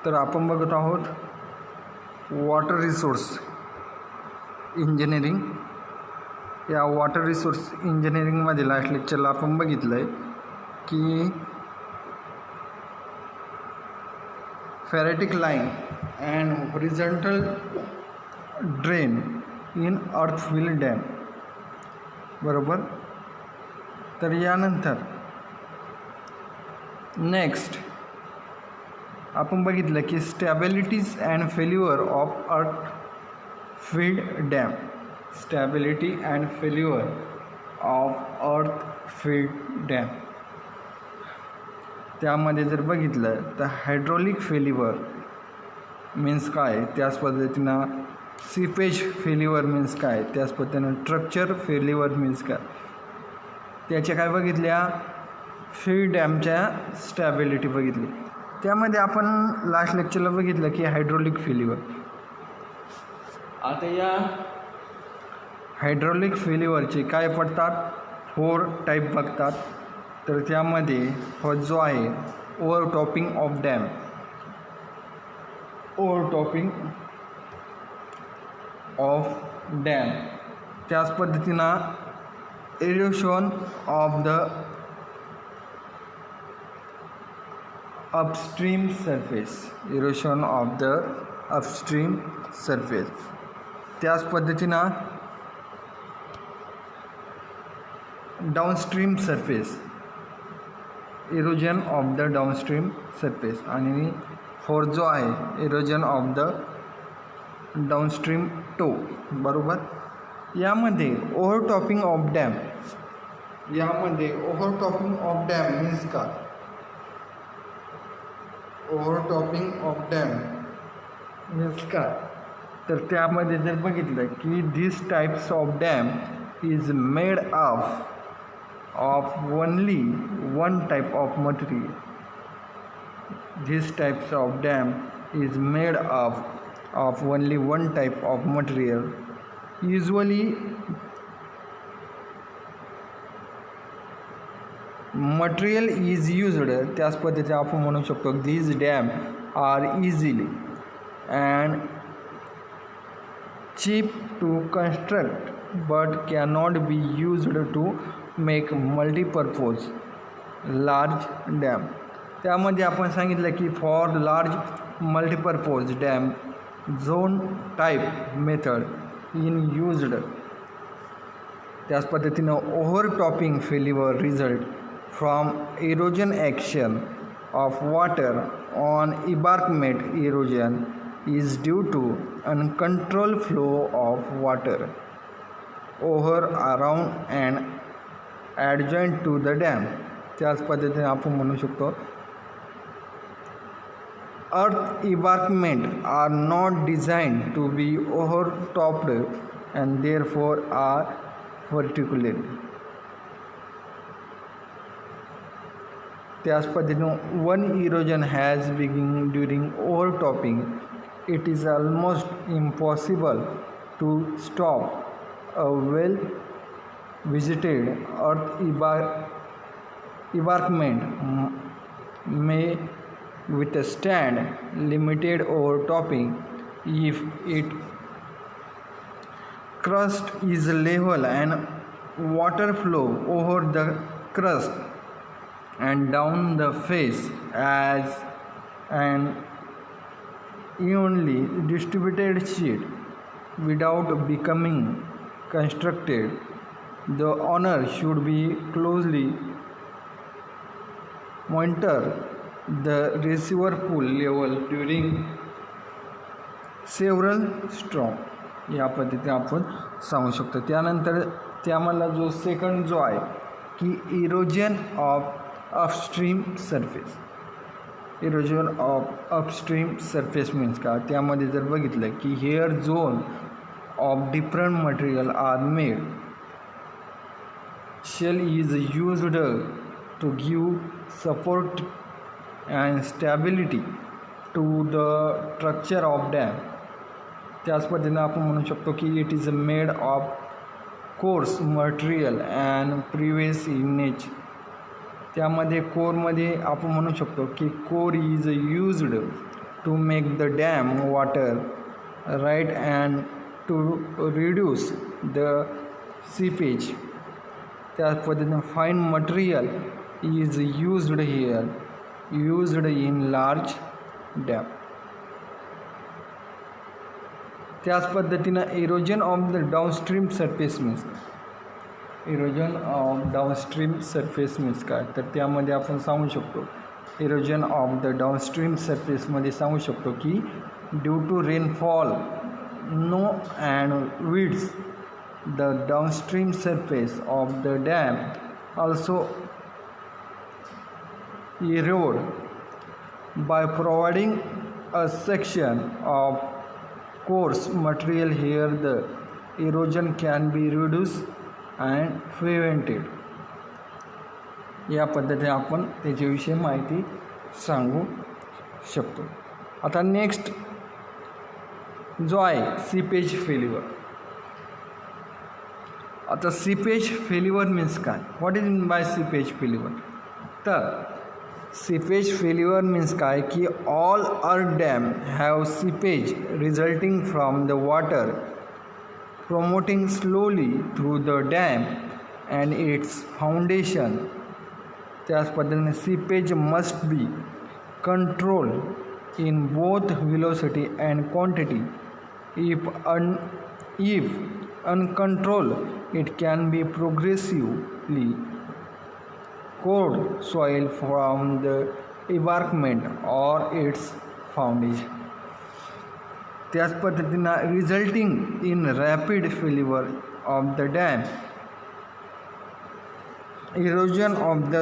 तर आपण बघत आहोत वॉटर रिसोर्स इंजिनिअरिंग. या वॉटर रिसोर्स इंजिनिअरिंगमध्ये लास्ट लेक्चरला आपण बघितलं आहे की phreatic line and horizontal drain in earthfill dam, बरोबर. तर यानंतर नेक्स्ट आपण बघितलं की stabilities and failure of earth field dam. Stability and failure of earth field dam. त्यामध्ये जर बघितलं तर हायड्रॉलिक फेल्युअर मीन्स काय, त्याच पद्धतीनं सीपेज फेल्युअर मीन्स काय, त्याच पद्धतीनं स्ट्रक्चर फेल्युअर मीन्स काय. त्याच्या काय बघितल्या, फील्ड डॅमच्या स्टॅबिलिटी बघितली. त्यामध्ये आपण लास्ट लेक्चरला बघितलं की हायड्रॉलिक फेल्युअर. आता या हायड्रॉलिक फेल्युअरचे काय पडतात, 4 टाईप बघतात. तर त्यामध्ये फर्स्ट जो आहे overtopping of dam. Overtopping of dam. त्याच पद्धतीनं erosion of the upstream surface. Erosion of the upstream surface. त्याच पद्धतीनं downstream surface. Erosion of the downstream surface. आणि फोर्थ जो आहे erosion of the downstream toe, बरोबर. यामध्ये ओव्हरटॉपिंग ऑफ डॅम. यामध्ये ओव्हरटॉपिंग ऑफ डॅम मीन्स का, ओव्हरटॉपिंग ऑफ डॅम मीन्स काय, तर त्यामध्ये जर बघितलं की this types of dam is made of only one type of material. These types of dam is made of only one type of material. Usually material is used, त्याच पद्धतीने आपण म्हणू शकतो these dam are easily and cheap to construct but cannot be used to make multipurpose large dam. त्यामध्ये आपण सांगितलं की for large multipurpose dam zone type method in used. त्याच पद्धतीनं overtopping failure result from erosion action of water on embankment. Erosion is due to uncontrol flow of water over around and adjoint to the dam. त्याच पद्धतीने आपण म्हणू शकतो earth embankment are not design to be overtopped and therefore are particular. त्याच पद्धतीने one erosion has begin during overtopping it is almost impossible to stop a well visited earth embankment may withstand limited overtopping if its crust is level and water flow over the crust and down the face as an evenly distributed sheet without becoming constructed. The owner should be closely monitor the receiver pool level during several storm. या पद्धतीने आपण सांगू शकतो. त्यानंतर त्यामधला जो second जो आहे की erosion of upstream surface. Erosion of upstream surface means का, त्यामध्ये जर बघितलं की here zone of different material are made. Shell is used to give support and stability to the structure of dam. त्याच पद्धतीने आपण म्हणू शकतो की it is made of course material and previous in nature. त्यामध्ये कोरमध्ये आपण म्हणू शकतो की core is used to make the dam water right and to reduce the seepage. त्याच पद्धतीने fine material is used here, used in large dam. त्याच पद्धतीनं erosion of the downstream surface means erosion of downstream surface means काय, तर त्यामध्ये आपण सांगू शकतो इरोजन ऑफ द डाउनस्ट्रीम सरफेसमध्ये सांगू शकतो की due to rainfall no and winds the downstream surface of the dam also erode by providing a section of coarse material here. The erosion can be reduced and prevented. या पद्धतीने आपण त्याच्याविषयी माहिती सांगू शकतो. आता नेक्स्ट जो आहे सीपेज फेल्युअर. आता सीपेज फेल्युअर मीन्स काय, what is mean by seepage failure. तर सीपेज फेल्युअर मीन्स काय की all are dam have seepage resulting from the water promoting slowly through the dam and its foundation. त्याच पद्धतीने seepage must be control in both velocity and quantity. If uncontrolled it can be progressively corrode soil from the embankment or its foundation. त्याच पद्धतीनं resulting in rapid failure of the dam. Erosion of the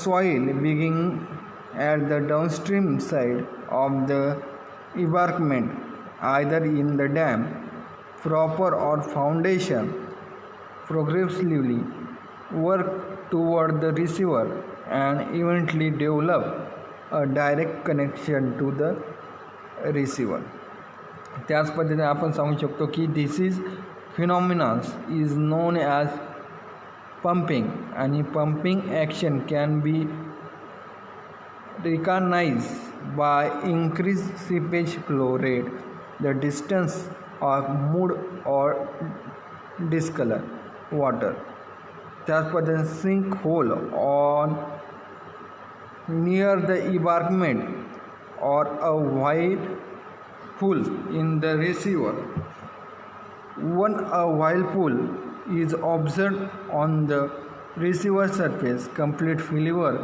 soil beginning at the downstream side of the embankment either in the dam proper or foundation progressively work toward the receiver and eventually develop a direct connection to the receiver. त्याच पद्धतीने आपण सांगू शकतो की this is phenomenons is known as pumping. आणि pumping action can be recognize by increase seepage flow rate, the distance of mud or discolour water. त्याच पद्धतीने sink hole on near the embankment or a wide pool in the receiver. When a while pool is observed on the receiver surface, complete failure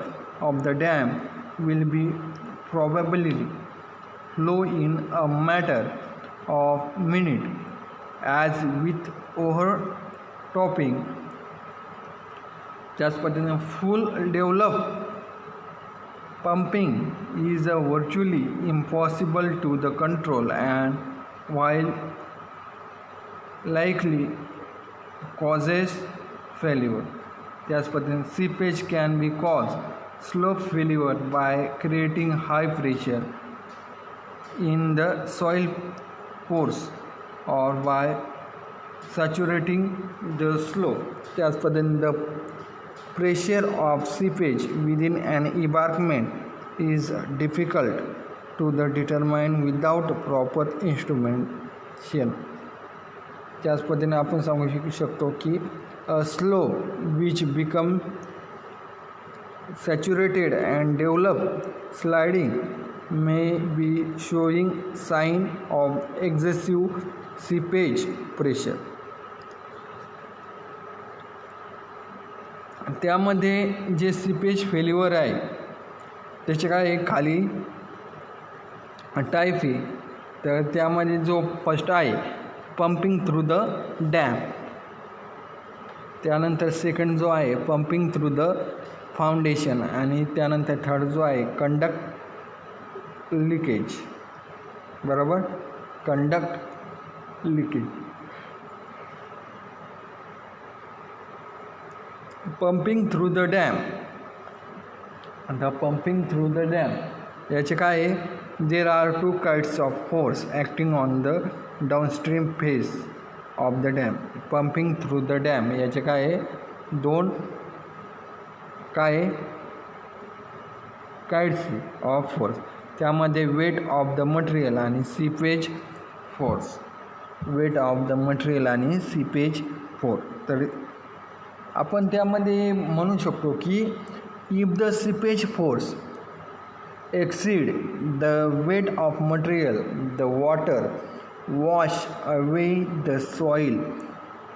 of the dam will be probably flow in a matter of minute. As with overtopping, त्याच पद्धतीने full develop pumping is virtually impossible to the control and while likely causes failure. त्याच पद्धतीने seepage can be caused slope failure by creating high pressure in the soil pores or by saturating the slope. त्याच पद्धतीने the pressure of seepage within an embankment is difficult to determine without proper instrumentation. त्याच पद्धतीने आपण सांगू शकतो की a slope which become saturated and develop sliding may be showing sign of excessive seepage pressure. त्यामध्ये जे सीपेज फेल्युअर आहे त्याचे काय खाली टाईप आहे. तर त्यामध्ये जो फर्स्ट आहे पंपिंग थ्रू द डॅम, त्यानंतर सेकंड जो आहे पंपिंग थ्रू द फाउंडेशन आणि त्यानंतर थर्ड जो आहे कंडक्ट लिकेज. बरोबर, conduct leakage. Pumping through the dam. आता पंपिंग थ्रू द डॅम याचे काय आहे, there are two kinds of force acting on the downstream face of the dam. Pumping through the dam याचे काय आहे, दोन काय काइट्स ऑफ फोर्स. त्यामध्ये वेट ऑफ द मटेरियल आणि seepage force. Weight of the material आणि seepage force. तर आपण त्यामध्ये म्हणू शकतो की if the seepage force exceed the weight of material, the water wash away the soil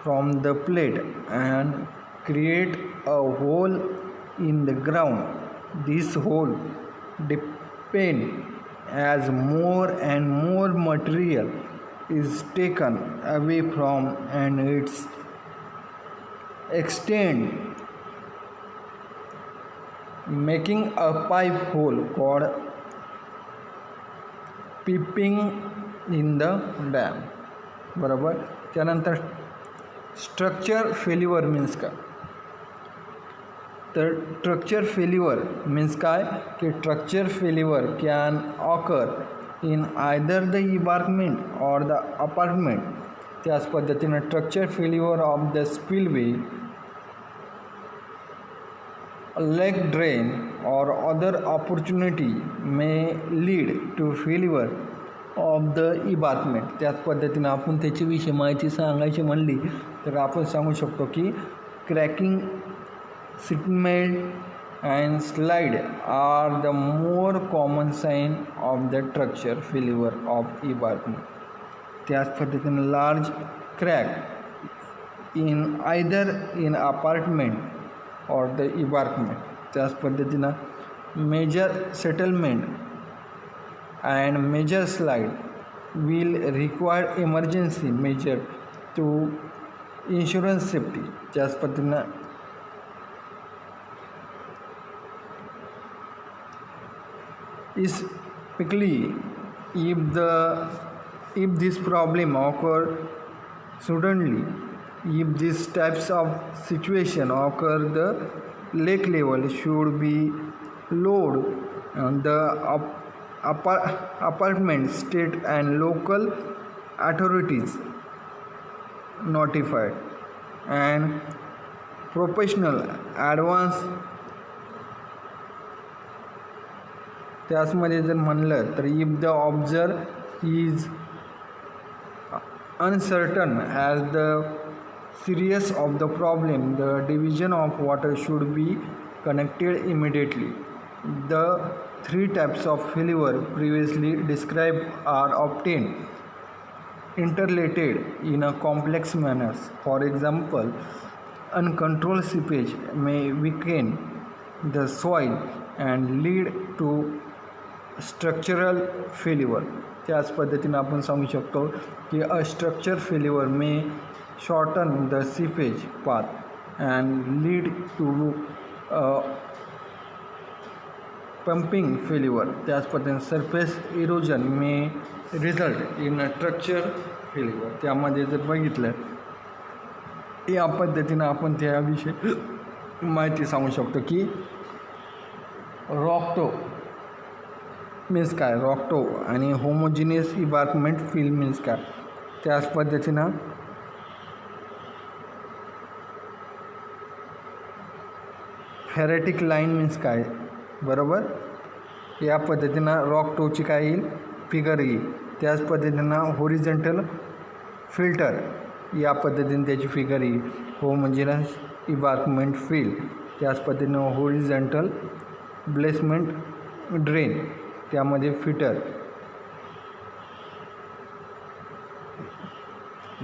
from the plate and create a hole in the ground. This hole depend as more and more material is taken away from and its extend making a pipe hole called piping in the dam. बरोबर. त्यानंतर structure failure means काय? तर structure failure means काय की structure failure can occur in either the embankment or the apartment. त्याच पद्धतीनं structure failure of the spillway, lake drain or other opportunity may lead to failure of the embankment. त्याच पद्धतीनं आपण त्याच्याविषयी माहिती सांगायची म्हणली तर आपण सांगू शकतो की cracking, settlement and slide are the more common sign of the structure failure of embankment. त्याच पद्धतीनं large crack in either in apartment or the embankment. त्याच पद्धतीनं major settlement and major slide will require emergency measure to insurance safety. त्याच पद्धतीनं especially if this problem occur suddenly. If these types of situation occur, the lake level should be lowered and the apartment, state and local authorities notified and professional advance. त्याचमध्ये जर म्हणलं तर if the observer is uncertain as the serious of the problem, the division of water should be connected immediately. The three types of failure previously described are obtained interrelated in a complex manner. For example, uncontrolled seepage may weaken the soil and lead to structural failure. त्याच पद्धतीने आपण सांगू शकतो की a structure failure may shorten the seepage path and lead to pumping failure. त्याच पद्धतीने surface erosion may result in a structure failure. त्यामध्ये जर बघितलं या पद्धतीनं आपण त्याविषयी माहिती सांगू शकतो की रॉकटो मीन्स काय, रॉकटो आणि होमोजिनियस इबार्कमेंट फिल मीन्स काय. त्याच पद्धतीनं फेरेटिक लाईन मीन्स काय. बरोबर. या पद्धतीनं रॉक टोची काय येईल, फिगर येईल. त्याच पद्धतीनं होरिझॉन्टल फिल्टर या पद्धतीने त्याची फिगर येईल. Homogeneous embankment fill. त्याच पद्धतीनं होरिझॉन्टल बेसमेंट ड्रेन त्यामध्ये फिटर.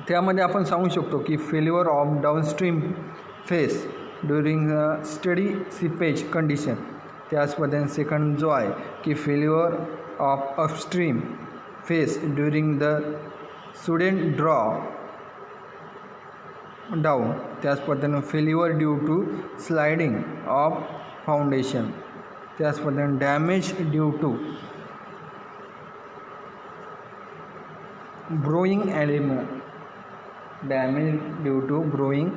त्यामध्ये आपण सांगू शकतो की failure of downstream face during study seepage condition. त्याच पद्धतीने सेकंड जो आहे की failure of upstream face during the student draw down. त्याच पद्धतीने failure due to sliding of foundation. त्याच पद्धतीने damage due to burrowing animal. Damage due to burrowing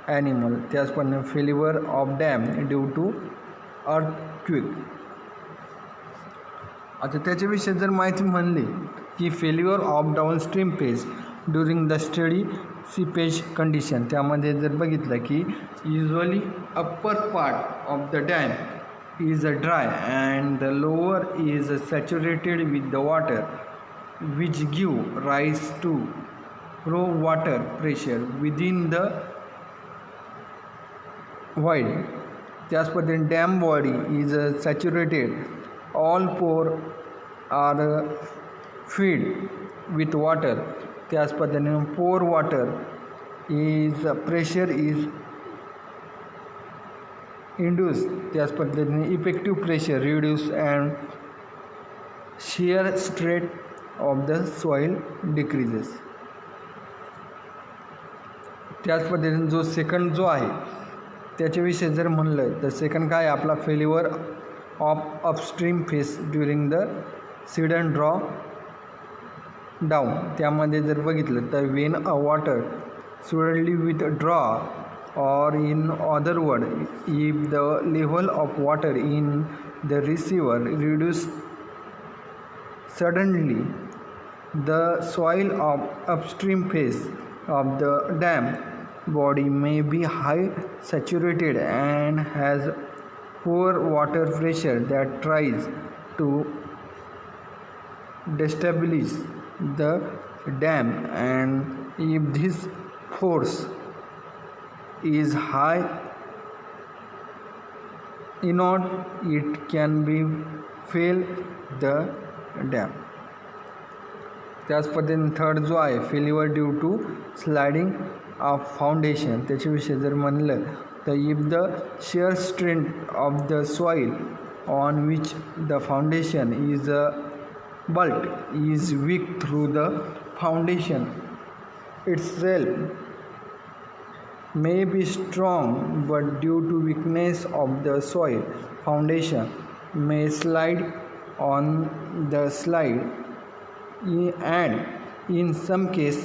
animal. त्याच पद्धतीने failure of dam due to earthquake. आता त्याच्याविषयी जर माहिती म्हणली की failure of downstream face during the study seepage condition. त्यामध्ये जर बघितलं की usually upper part of the dam is dry and the lower is saturated with the water, which give rise to low water pressure within the void. त्याच पद्धतीने dam body is saturated, all पोर R feed with water. त्याच पद्धतीने पोर water is pressure is induce. त्याच पद्धतीने effective pressure reduce and shear straight of the soil decreases. त्याच पद्धतीने जो सेकंड जो आहे त्याच्याविषयी जर म्हणलं तर सेकंड काय आपला failure of upstream face during the sedan draw down. त्यामध्ये जर बघितलं तर when a water suddenly with draw or in other word if the level of water in the receiver reduce suddenly, the soil of upstream face of the dam body may be high saturated and has poor water pressure that tries to destabilize the dam, and if this force is high enough it can be fail the dam. त्याच पद्धतीने third जो आहे failure due to sliding of foundation. त्याच्याविषयी जर म्हणलं तर if the shear strength of the soil on which the foundation is built is weak through the foundation itself may be strong, but due to weakness of the soil foundation may slide on the slide, and in some case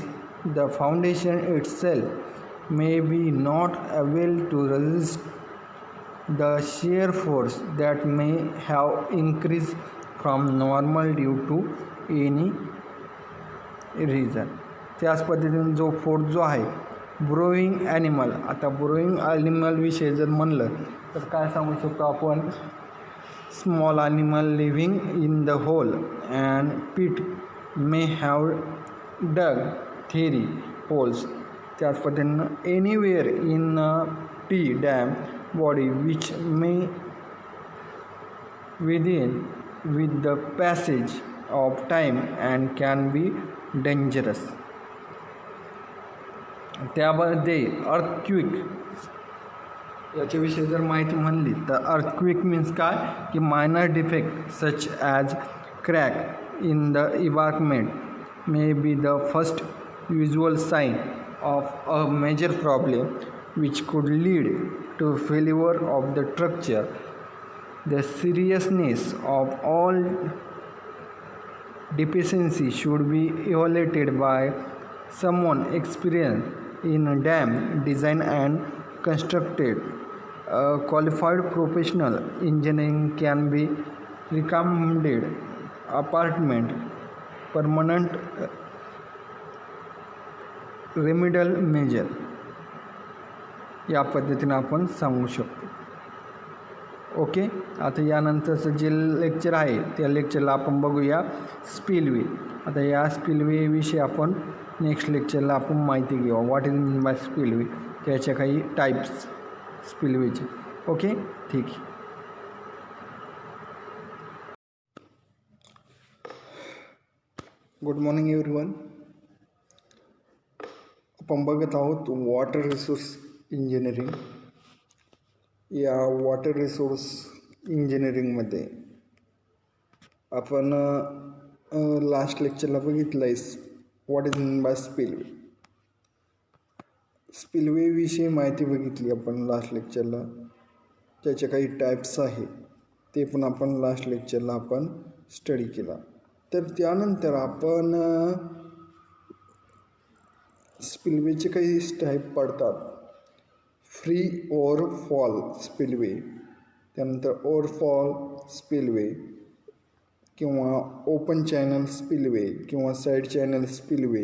the foundation itself may be not able to resist the shear force that may have increased from normal due to any reason. त्याच पद्धतीने जो fourth जो आहे ब्रोईंग animal. आता ब्रोईंग animal विषयी जर म्हणलं तर काय सांगू शकतो आपण, small animal living in the hole and pit may have dug their holes. त्याच पद्धतीनं anywhere in the dam body which may within with the passage of time and can be dangerous. त्यामध्ये अर्थक्विक याच्याविषयी जर माहिती म्हणली तर earthquake means काय की minor defect such as crack in the embankment may be the first usual sign of a major problem which could lead to failure of the structure. The seriousness of all deficiency should be evaluated by someone experienced in dam design and constructed. A qualified professional engineering can be recommended. Apartment permanent remedial measure या पद्धतीने आपण सांगू शकतो. Okay. आता यानंतरचं जे lecture आहे त्या लेक्चरला आपण बघूया स्पिलवे. आता या स्पिलवे विषयी आपण नेक्स्ट लेक्चरला आपण माहिती घेऊ. What is mean by spillway, त्याच्या काही टाईप्स स्पिलवेचे. ओके, ठीक आहे. Good morning everyone. आपण बघत आहोत वॉटर रिसोर्स इंजिनिअरिंग. या वॉटर रिसोर्स इंजिनिअरिंगमध्ये आपण लास्ट लेक्चरला बघितलं आहे what is mean by spillway. स्पिलवेविषयी माहिती बघितली आपण लास्ट लेक्चरला. त्याचे काही टाईप्स आहे ते पण आपण लास्ट लेक्चरला आपण स्टडी केला. तर त्यानंतर आपण स्पिलवेचे काही टाईप पडतात. फ्री ओव्हरफॉल स्पिलवे, त्यानंतर ओव्हरफॉल स्पिलवे किंवा ओपन चॅनल स्पिलवे किंवा साईड चॅनल स्पिलवे,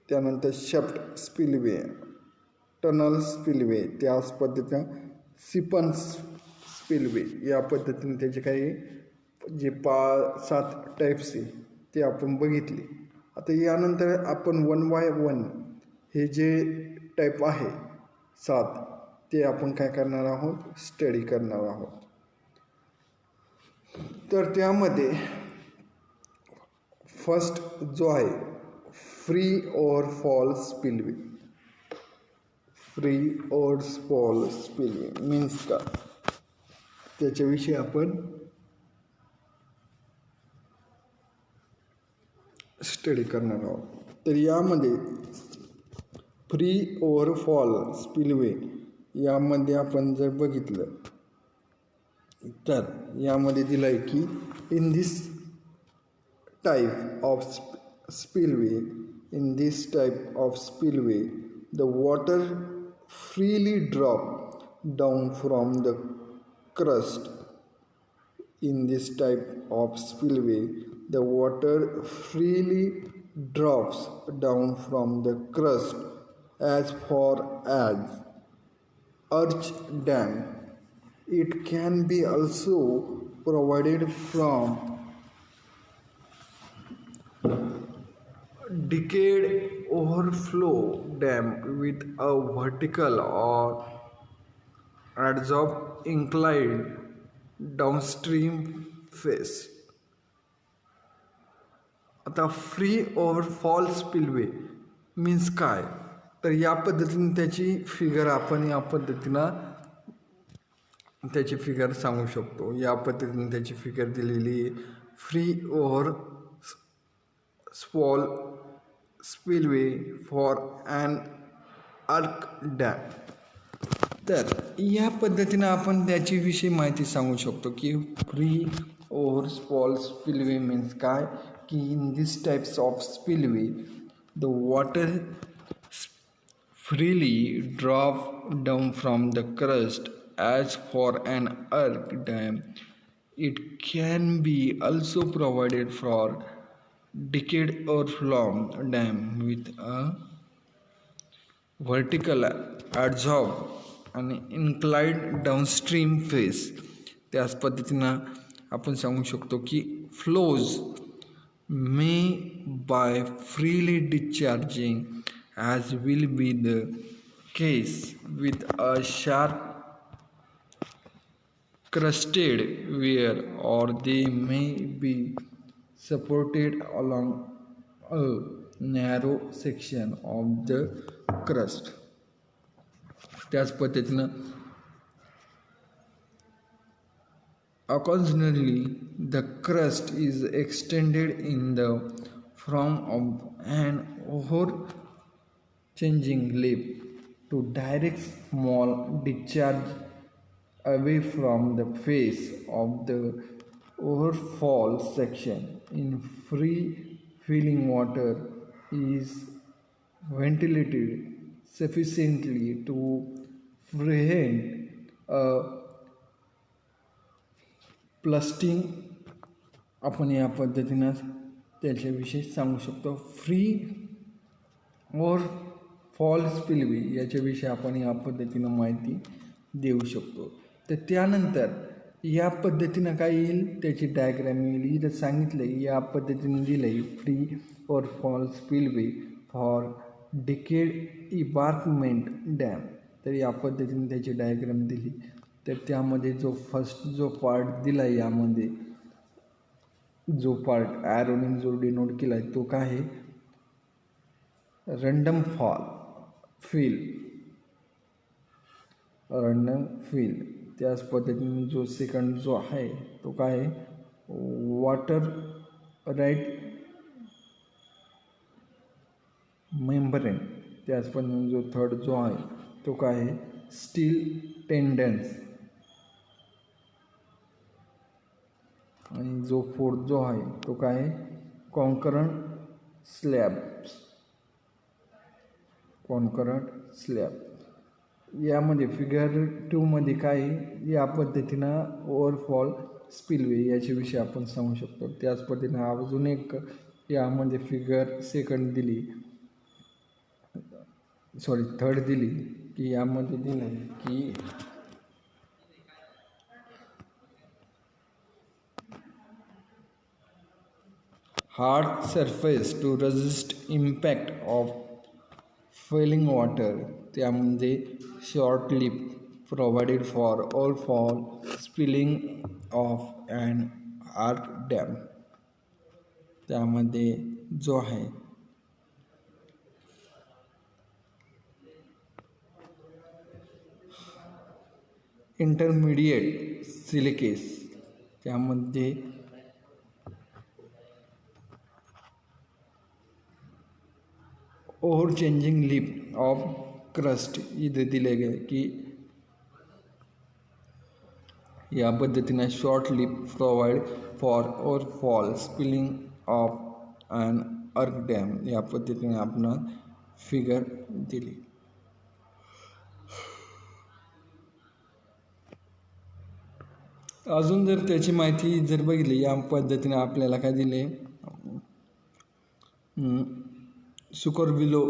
त्यानंतर शफ्ट स्पिलवे, टनल स्पिलवे, त्याच पद्धतीनं सिपन स्पिलवे या पद्धतीने त्याचे काही जे 7 टाईप्स आहे ते आपण बघितले. आता यानंतर आपण 1 बाय 1 हे जे टाईप आहे 7 ते आपण काय करणार आहोत, स्टडी करणार आहोत. तर त्यामध्ये फर्स्ट जो आहे free or fall spillway. Free or fall spillway means का, त्याच्याविषयी आपण स्टडी करणार आहोत. तर यामध्ये फ्री ओव्हर फॉल स्पिलवे यामध्ये आपण जर बघितलं तर यामध्ये दिलं आहे की in this type of spillway the water freely drop down from the crust. In this type of spillway, the water freely drops down from the crust as far as Arch Dam. It can be also provided from decayed overflow dam with a vertical or adsorbed inclined downstream face. आता free ओव्हरफॉल spillway means काय, तर या पद्धतीने त्याची figure आपण या पद्धतीनं त्याची फिगर सांगू शकतो. या पद्धतीने त्याची फिगर दिलेली आहे. Free over fall spillway for an arch dam. तर या पद्धतीनं आपण त्याच्याविषयी माहिती सांगू शकतो की free over fall spillway means काय, की in this types of spillway the water freely drop down from the crust as for an arc dam. It can be also provided for decayed or flom dam with a vertical adsorb आणि inclined downstream face. त्याच पद्धतीनं आपण सांगू शकतो की flows may by freely discharging as will be the case with a sharp crusted weir, or they may be supported along a narrow section of the crust. त्याच पद्धतीनं occasionally the crust is extended in the form of an overchanging lip to direct small discharge away from the face of the overfall section. In free filling, water is ventilated sufficiently to prevent a प्लस्टिंग. आपण या पद्धतीनं त्याच्याविषयी सांगू शकतो. Free or fall spillway याच्याविषयी आपण या पद्धतीनं माहिती देऊ शकतो. तर त्यानंतर या पद्धतीनं काय येईल, त्याची डायग्रॅम येईल. इथं सांगितलं आहे या पद्धतीने दिलं आहे free or fall spillway for decade embankment dam. तर या पद्धतीने त्याची डायग्रॅम दिली. तर त्यामध्ये जो पार्ट दिला आहे, यामध्ये जो पार्ट ॲरोने जो डिनोट केला आहे तो काय आहे, रँडम फील. त्याच पद्धतीने जो सेकंड जो आहे तो काय आहे, वॉटर राईट मेम्ब्रेन. त्याच पद्धतीने जो थर्ड जो आहे तो काय आहे, स्टील टेंडन्स. आणि जो फोर्थ जो आहे तो काय आहे, कॉन्करंट स्लॅब. यामध्ये फिगर 2 मध्ये काय आहे, या पद्धतीनं ओव्हरफॉल स्पिलवे याच्याविषयी आपण सांगू शकतो. त्याच पद्धतीनं अजून एक यामध्ये फिगर थर्ड दिली की यामध्ये दिलं आहे की hard surface to resist impact of falling water. त्यामध्ये short lip provided for all fall spilling of an arch dam. त्यामध्ये जो आहे इंटरमिडिएट सिलिकेस, त्यामध्ये over changing lip of crust इथे दिले गेले की या पद्धतीने शॉर्ट लिप प्रोव्हाइड फॉर और फॉल स्पिलिंग ऑफ अन अर्क डॅम या पद्धतीने आपण फिगर दिली. अजून जर त्याची माहिती जर बघितली या पद्धतीने आपल्याला काय दिले, सुकरविलो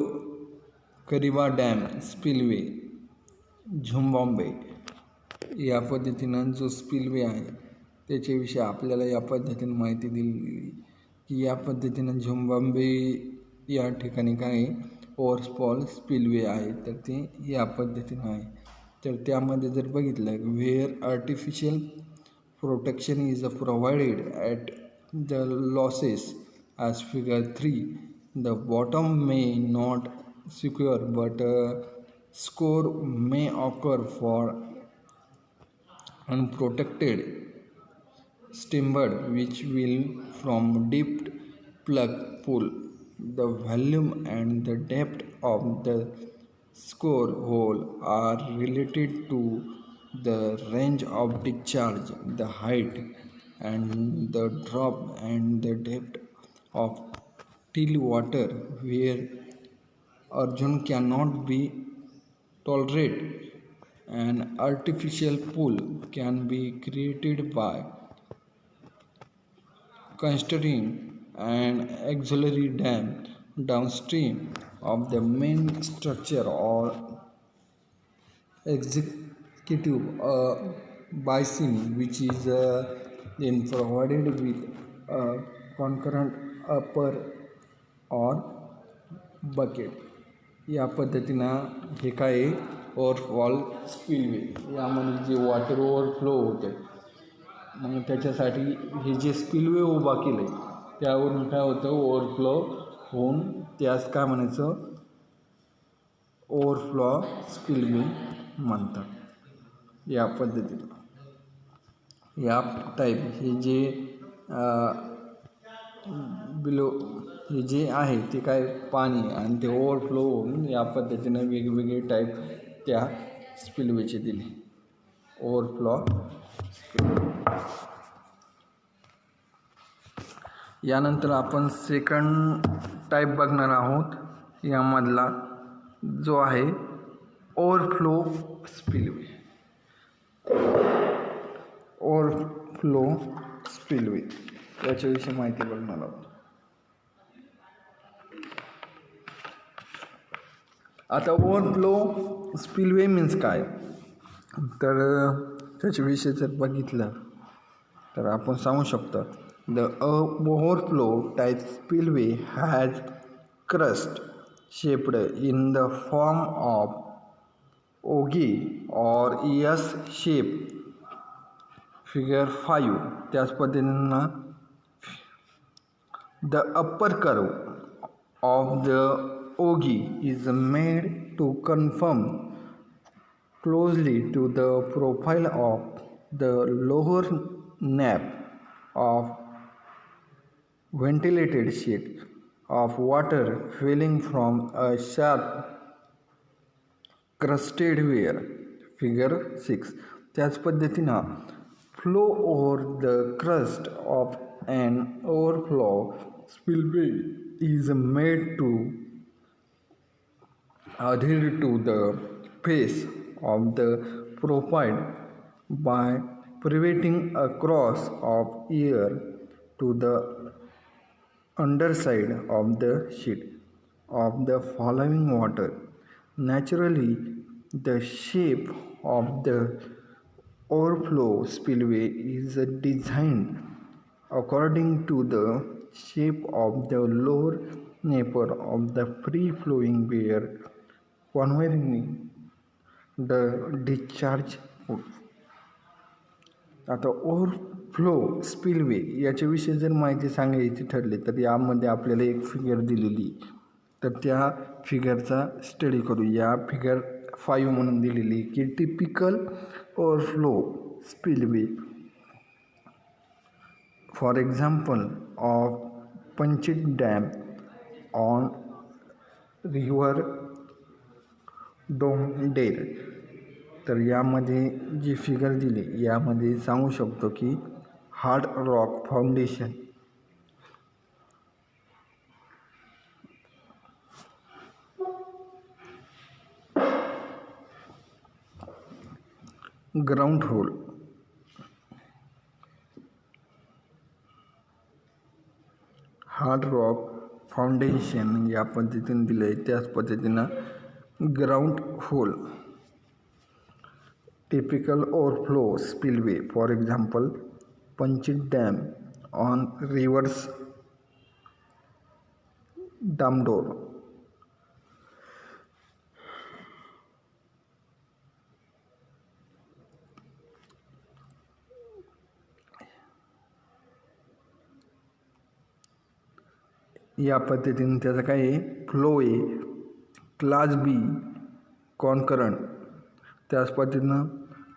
करिबा डॅम स्पिलवे झिम्बाब्वे या पद्धतीनं जो स्पिलवे आहे त्याच्याविषयी आपल्याला या पद्धतीने माहिती दिली की या पद्धतीनं झिम्बाब्वे या ठिकाणी काय ओव्हरफॉल स्पिलवे आहे तर ते या पद्धतीनं आहे. तर त्यामध्ये जर बघितलं weir artificial protection is provided at the losses as figure 3 the bottom may not secure but scour may occur for unprotected stemmed which will from deep plug pool. The volume and the depth of the score hole are related to the range of discharge, the height and the drop and the depth of till water where erosion cannot be tolerated. An artificial pool can be created by constructing an auxiliary dam downstream of the main structure or executive basin which is then provided with a concurrent upper or bucket. या पद्धतीनं हे काय ओव्हरफॉल spillway यामध्ये जे water overflow होते मग त्याच्यासाठी हे जे स्पिलवे उभा केलं आहे त्यावरून काय होतं ओव्हरफ्लो होऊन त्यास काय म्हणायचं ओव्हरफ्लो स्पिलवे म्हणतात. या पद्धतीनं या टाईप हे जे बिलो हे जे आहे ते काय पाणी आणि ते ओव्हरफ्लो होऊन या पद्धतीनं वेगवेगळे टाईप त्या स्पिलवेचे दिले ओव्हरफ्लो. यानंतर आपण सेकंड टाईप बघणार आहोत. यामधला जो आहे ओव्हरफ्लो स्पिलवे. ओव्हरफ्लो स्पिलवे याच्याविषयी माहिती बघणार आहोत. आता ओव्हरफ्लो स्पिलवे मीन्स काय तर त्याच्याविषयी जर बघितलं तर आपण सांगू शकतो the overflow type spillway has crust shaped in the form of ओगी और एस शेप फिगर 5. त्याच पद्धतीनं the upper curve of the ओगी is made to conform closely to the profile of the lower nape of ventilated sheet of water falling from a sharp crusted weir figure 6. त्याच पद्धतीनं flow over the crust of an overflow spillway is made to adhere to the face of the profile by preventing a cross of air to the underside of the sheet of the following water. Naturally, the shape of the overflow spillway is designed according to the shape of the lower nape of the free-flowing weir conveying the discharge. आता overflow spillway याच्याविषयी जर माहिती सांगायची ठरली तर यामध्ये आपल्याला एक फिगर दिलेली, तर त्या फिगरचा स्टडी करू. या फिगर 5 म्हणून दिलेली की typical overflow spillway for example of Panchet dam on river डोंगडेर. तर यामध्ये जी फिगर दिली यामध्ये सांगू शकतो की hard rock foundation, ground hole, hard rock foundation या पद्धतीने दिलं आहे. त्याच पद्धतीनं ground hole, typical overflow spillway for example Panchet dam on rivers Damodar. या पद्धतीने त्याचा काय आहे, फ्लो आहे क्लास बी कॉन्करंट. त्याच पद्धतीनं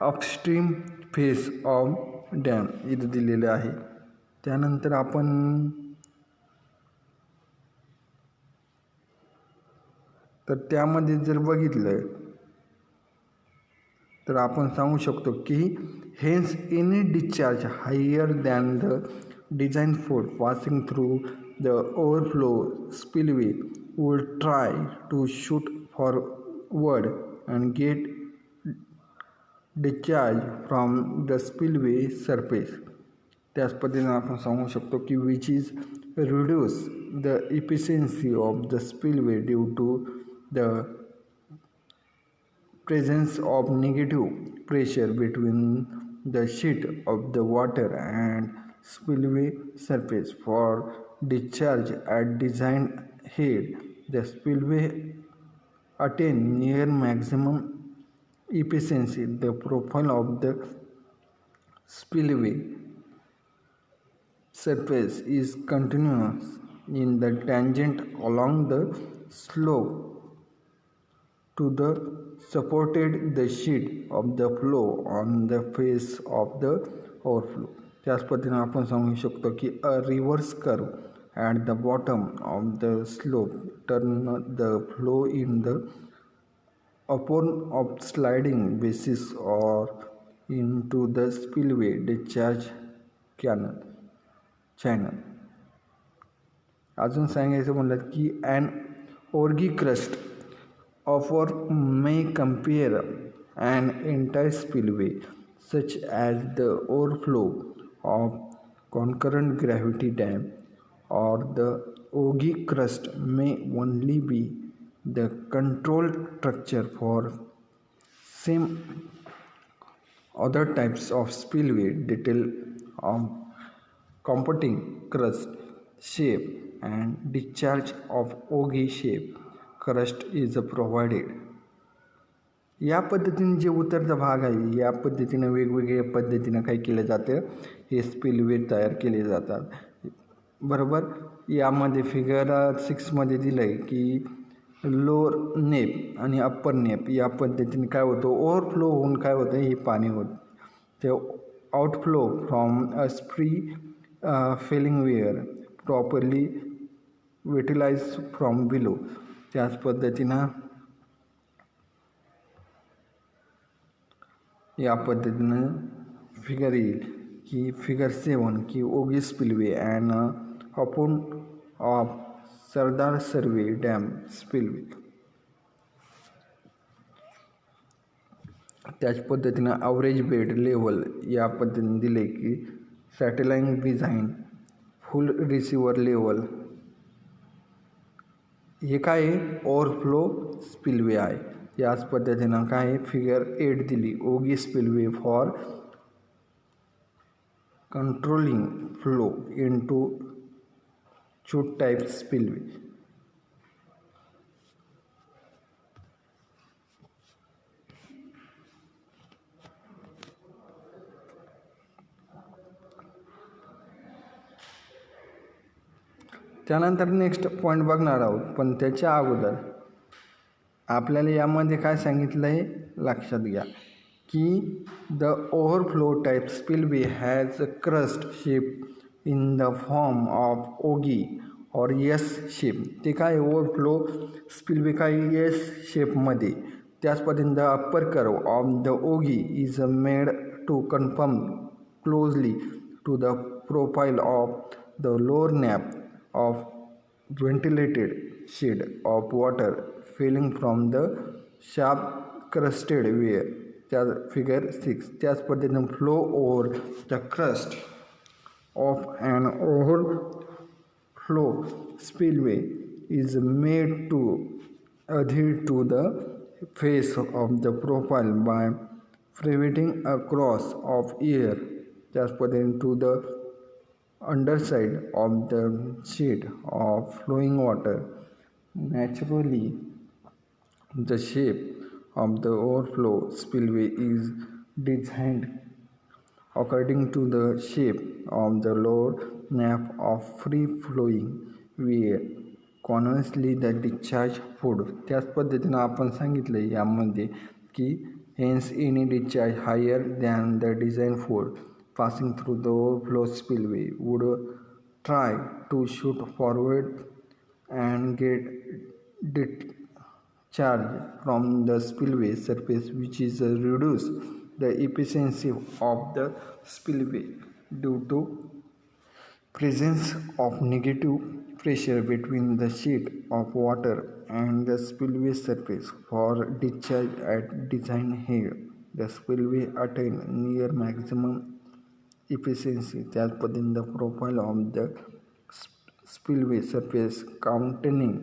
अपस्ट्रीम फेस ऑफ डॅम इथं दिलेलं आहे. त्यानंतर आपण तर त्यामध्ये जर बघितलं तर आपण सांगू शकतो की hence any discharge higher than the design force passing through the overflow spillway will try to shoot forward and get discharge from the spillway surface. त्याच पद्धतीने आपण सांगू शकतो की which is reduce the efficiency of the spillway due to the presence of negative pressure between the sheet of the water and spillway surface. For discharge at designed head, the spillway attain near maximum efficiency. The profile of the spillway surface is continuous in the tangent along the slope to the supported the sheet of the flow on the face of the overflow. त्याच पद्धतीने आपण सांगू शकतो की a reverse curve at the bottom of the slope turn the flow in the upon of sliding basis or into the spillway discharge channel. अजून सांगायचं म्हणलं की an orgy crust offer may compare an entire spillway such as the overflow of concurrent gravity dam, or the ogee crust may only be the control structure for same other types of spillway. Detail of competing crust shape and discharge of ogee shape crust is provided. या पद्धतीने जे उतरता भाग आहे या पद्धतीने वेगवेगळ्या पद्धतीनं काय केलं जातं, हे स्पिलवे तयार केले जातात. बरोबर. यामध्ये फिगर 6 मध्ये दिलं आहे की लोअर नेप आणि अप्पर नेप या पद्धतीने काय होतं, ओव्हरफ्लो होऊन काय होतं, हे पाणी होतं ते outflow from a free falling weir properly utilise from below. त्याच पद्धतीनं या पद्धतीनं फिगर येईल की फिगर 7 की ओगी spillway and upon of Sardar survey dam spillway. त्याच पद्धतीनं ॲव्हरेज बेड लेवल या पद्धतीने दिले की सॅटेलाईट डिझाईन फुल रिसिव्हर लेवल. हे काय ओव्हरफ्लो स्पिलवे आहे. याच पद्धतीनं काय फिगर 8 दिली ओगी spillway for controlling flow into chute type spillway. त्यानंतर नेक्स्ट पॉईंट बघणार आहोत, पण त्याच्या अगोदर आपल्याला यामध्ये काय सांगितलं आहे लक्षात घ्या की the overflow type spillway has a crust shape in the form of ओगी और एस शेप. ते काय ओव्हरफ्लो स्पिलवे काय एस शेपमध्ये. त्याच पद्धतीने the upper curve of the ogee is made to confirm closely to the profile of the lower nappe of ventilated sheet of water falling from the sharp crusted weir. Figure 6. त्याच पद्धतीने flow over the crust of an overflow spillway is made to adhere to the face of the profile by preventing a cross of air. त्याच पद्धतीने to the underside of the sheet of flowing water. Naturally, the shape of the overflow spillway is designed according to the shape of the lower nap of free-flowing weir. Conversely, the discharge food. त्याच पद्धतीनं आपण सांगितलं यामध्ये की hence any discharge higher than the design food passing through the overflow spillway would try to shoot forward and get discharge from the spillway surface, which is reduce the efficiency of the spillway due to presence of negative pressure between the sheet of water and the spillway surface. For discharge at design head, the spillway attain near maximum efficiency. त्याच पद्धतीने the profile of the spillway surface containing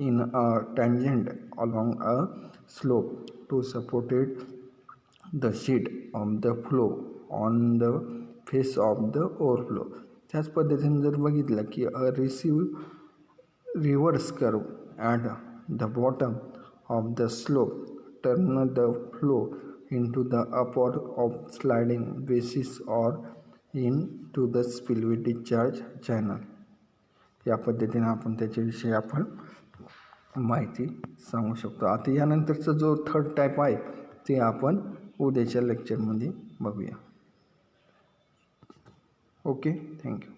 in a tangent along a slope to support the sheet of the flow on the face of the overflow. त्याच पद्धतीने जर बघितलं की a reverse curve at the bottom of the slope turn the flow into the upward of sliding basis or into the spillway discharge channel. या पद्धतीने आपण त्याच्याविषयी आपण माहिती सांगू शकतो. आता यानंतरचा जो थर्ड टाईप आहे ते आपण उद्याच्या लेक्चरमध्ये बघूया. Okay, thank you.